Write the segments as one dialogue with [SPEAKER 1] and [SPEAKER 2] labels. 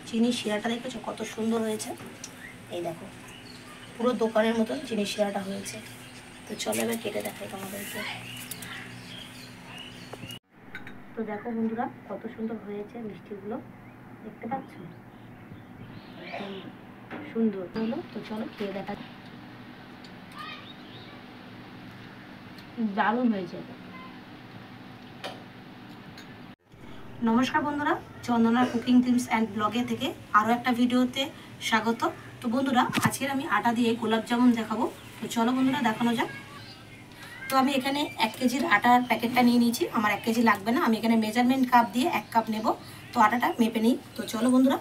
[SPEAKER 1] চিনির শিরাটা দেখেছো কত সুন্দর হয়েছে। এই দেখো পুরো দোকানের মতন চিনির শিরাটা হয়েছে। তো চলো এবার কেটে দেখাই তোমাদেরকে। তো দেখো বন্ধুরা কত সুন্দর হয়েছে মিষ্টিগুলো, দেখতে পাচ্ছ সুন্দর হলো। তো চলো খেয়ে দেখা, দারুণ হয়েছে। নমস্কার বন্ধুরা, চন্দনার কুকিং টিপস অ্যান্ড ব্লগে থেকে আরও একটা ভিডিওতে স্বাগত। তো বন্ধুরা আজকের আমি আটা দিয়ে গোলাপ জামুন দেখাবো। তো চলো বন্ধুরা দেখানো যাক। তো আমি এখানে 1 কেজির আটার প্যাকেটটা নিয়ে নিয়েছি। আমার 1 কেজি লাগবে না, আমি এখানে মেজারমেন্ট কাপ দিয়ে 1 কাপ নেব। তো আটাটা মেপে নিই। তো চলো বন্ধুরা,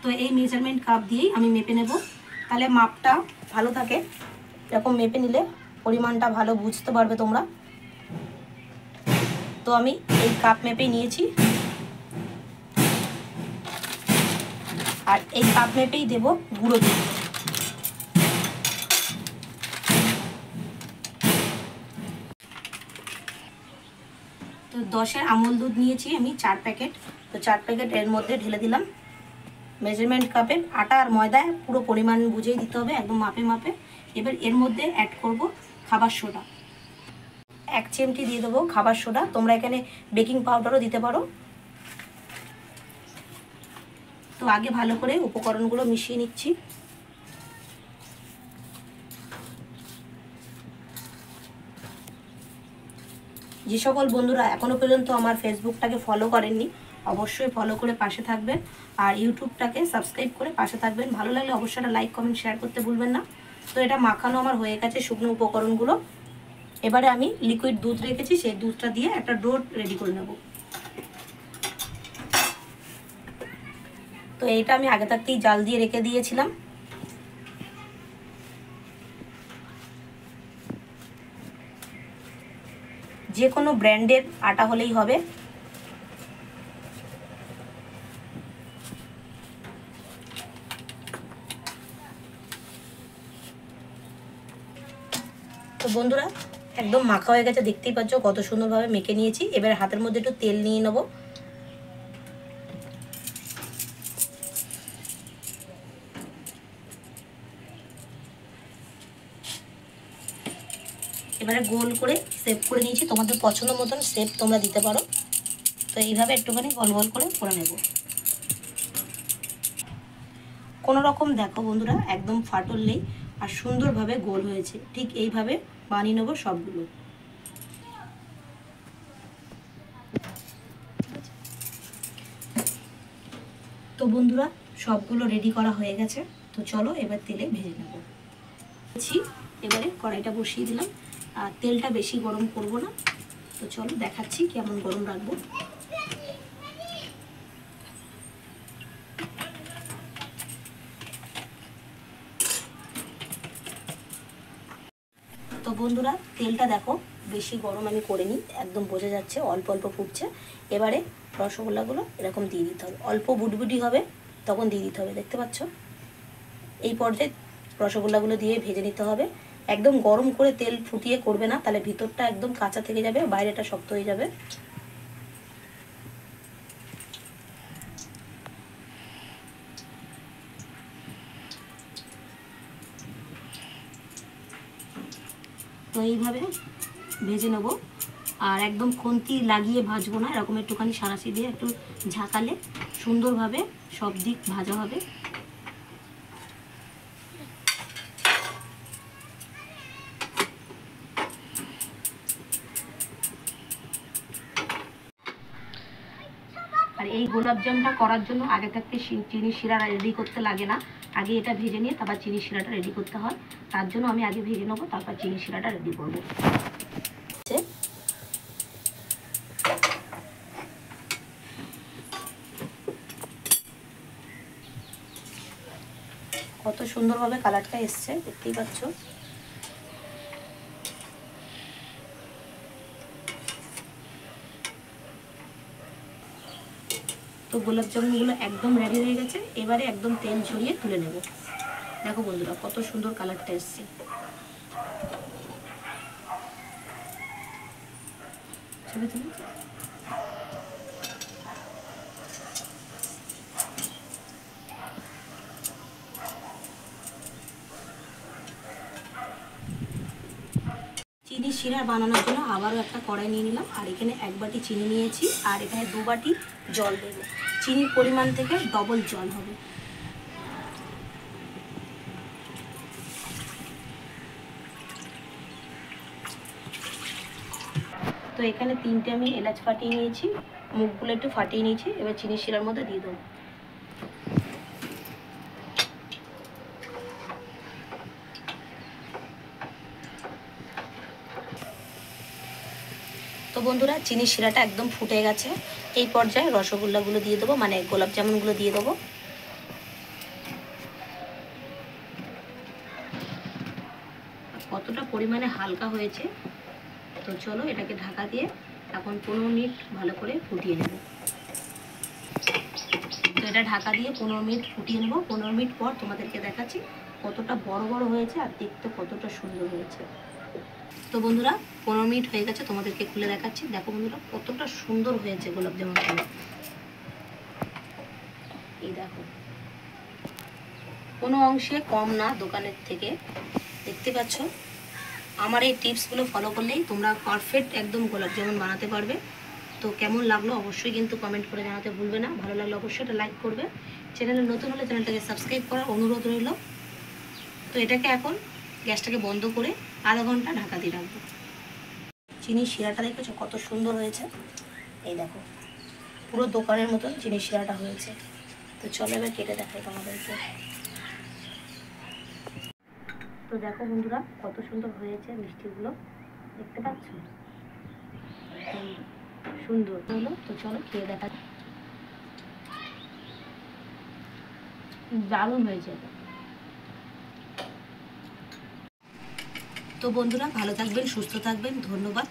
[SPEAKER 1] তো এই মেজারমেন্ট কাপ দিয়েই আমি মেপে নেব, তাহলে মাপটা ভালো থাকে। এরকম মেপে নিলে পরিমাণটা ভালো বুঝতে পারবে তোমরা। তো আমি এই কাপ মেপেই নিয়েছি, আর এই কাপ মেপেই দেব গুঁড়ো দুধ। তো 10-এর আমুল দুধ নিয়েছি আমি 4 প্যাকেট। তো 4 প্যাকেট এর মধ্যে ঢেলে দিলাম। মেজারমেন্ট কাপের আটা আর ময়দা পুরো পরিমাণ বুঝেই দিতে হবে, একদম মাপে মাপে। এবার এর মধ্যে অ্যাড করব খাবার সোডা। 1 চিমটি দিয়ে দেবো খাবার সোডা, তোমরা এখানে বেকিং পাউডারও দিতে পারো। তো আগে ভালো করে উপকরণগুলো মিশিয়ে নিচ্ছি। যে সকল বন্ধুরা এখনও পর্যন্ত আমার ফেসবুকটাকে ফলো করেননি, অবশ্যই ফলো করে পাশে থাকবেন, আর ইউটিউবটাকে সাবস্ক্রাইব করে পাশে থাকবেন। ভালো লাগলে অবশ্যই একটা লাইক কমেন্ট শেয়ার করতে ভুলবেন না। তো এটা মাখানো আমার হয়ে গেছে শুকনো উপকরণগুলো। এবারে আমি লিকুইড দুধ রেখেছি, সেই দুধটা দিয়ে একটা ডো রেডি করে নেব। তো এইটা আমি আগে থাকতেই জাল দিয়ে রেখে দিয়েছিলাম। যে কোনো ব্র্যান্ডের আটা হলেই হবে। তো বন্ধুরা একদম মাখা হয়ে গেছে, দেখতেই পাচ্ছ কত সুন্দরভাবে মেখে নিয়েছি। এবার হাতের মধ্যে একটু তেল নিয়ে নেব। এবারে গোল করে শেপ করে নিয়েছি, তোমাদের পছন্দ মতন শেপ তোমরা দিতে পারো। তো এইভাবে একটুখানি গোল গোল করে নেব। কোনো রকম দেখো বন্ধুরা একদম ফাটল নেই, আর সুন্দরভাবে গোল হয়েছে। ঠিক এইভাবে বানিয়ে নেবো সবগুলো। তো বন্ধুরা সবগুলো রেডি করা হয়ে গেছে। তো চলো এবার তেলে ভেজে নেব। এবারে কড়াইটা বসিয়ে দিলাম, আর তেলটা বেশি গরম করব না। তো চলো দেখাচ্ছি কেমন গরম রাখবো। তো বন্ধুরা তেলটা দেখো বেশি গরম আমি করিনি, একদম বোঝা যাচ্ছে অল্প অল্প ফুটছে। এবারে রসগোল্লাগুলো এরকম দিয়ে দিতে হবে, অল্প বুটবুটি হবে তখন দিয়ে দিতে হবে। দেখতে পাচ্ছ এই পর্যায়ে রসগোল্লাগুলো দিয়ে ভেজে নিতে হবে। একদম গরম করে তেল ফুটিয়ে করবে না, তাহলে ভিতরটা একদম কাঁচা থেকে যাবে, বাইরেটা শক্ত হয়ে যাবে। তো এইভাবে ভেজে নেব, আর একদম খুন্তি লাগিয়ে ভাজবো না, এরকম একটুখানি সাঁড়াশি দিয়ে একটু ঝাঁকালে সুন্দরভাবে সব দিক ভাজা হবে। আর এই গোলাপজামটা করার জন্য আগে থাকতে চিনির শিরা রেডি করতে লাগে না, আগে এটা ভেজে নিয়ে তারপর চিনির শিরাটা রেডি করতে হয়। তার জন্য আমি আগে ভেজে নেবো, তারপর চিনির শিরাটা রেডি করবো। কত সুন্দরভাবে কালারটা এসছে দেখতেই পাচ্ছ। তো গোলাপ জামুনগুলো একদম রেডি হয়ে গেছে। এবারে একদম তেল ঝরিয়ে তুলে নেব। দেখো বন্ধুরা কত সুন্দর কালারটা এসছে। শিরা বানানোর জন্য আবারও একটা কড়াই নিয়ে নিলাম, আর এখানে 1 বাটি চিনি নিয়েছি, আর এখানে 2 বাটি জল দেব। চিনির পরিমাণ থেকে ডবল জল হবে। তো এখানে 3টে আমি এলাচ ফাটিয়ে নিয়েছি, মুখগুলো একটু ফাটিয়ে নিয়েছি। এবার চিনি শিরার মধ্যে দিয়ে দেবো। তো বন্ধুরা, চিনি শিরাটা একদম ফুটে গেছে। এই পর্যায়ে রসগোল্লাগুলো দিয়ে দেবো, মানে গোলাপ জামুনগুলো দিয়ে দেবো। কতটা পরিমাণে হালকা হয়েছে। তো চলো এটাকে ঢাকা দিয়ে এখন 15 মিনিট ভালো করে ফুটিয়ে নেব। তো এটা ঢাকা দিয়ে 15 মিনিট ফুটিয়ে নেব। 15 মিনিট পর তোমাদেরকে দেখাচ্ছি কতটা বড় বড় হয়েছে আর দেখতে কতটা সুন্দর হয়েছে। তো বন্ধুরা, 15 মিনিট হয়ে গেছে, তোমাদেরকে খুলে দেখাচ্ছি। দেখো বন্ধুরা, কতটা সুন্দর হয়েছে গোলাপ জামুনগুলো। এই দেখো, কোনো অংশে কম না দোকানের থেকে। দেখতে পাচ্ছ, আমার এই টিপসগুলো ফলো করলেই তোমরা পারফেক্ট একদম গোলাপ জামুন বানাতে পারবে। তো কেমন লাগলো অবশ্যই কিন্তু কমেন্ট করে জানাতে ভুলবে না। ভালো লাগলে অবশ্যই এটা লাইক করবে। চ্যানেলে নতুন হলে চ্যানেলটাকে সাবস্ক্রাইব করার অনুরোধ রইল। তো এটাকে এখন গ্যাসটাকে বন্ধ করে আধা ঘন্টা ঢাকা দিয়ে রাখবো। চিনির শিরাটা দেখেছো কত সুন্দর হয়েছে। এই দেখো, পুরো দোকানের মতন চিনির শিরাটা হয়েছে। তো চলো এবার কেটে দেখাই তোমাদেরকে। তো দেখো বন্ধুরা, কত সুন্দর হয়েছে মিষ্টিগুলো, দেখতে পাচ্ছ? সুন্দর হলো। তো চলো খেয়ে দেখা। দারুণ হয়েছে। তো বন্ধুরা, ভালো থাকবেন, সুস্থ থাকবেন। ধন্যবাদ।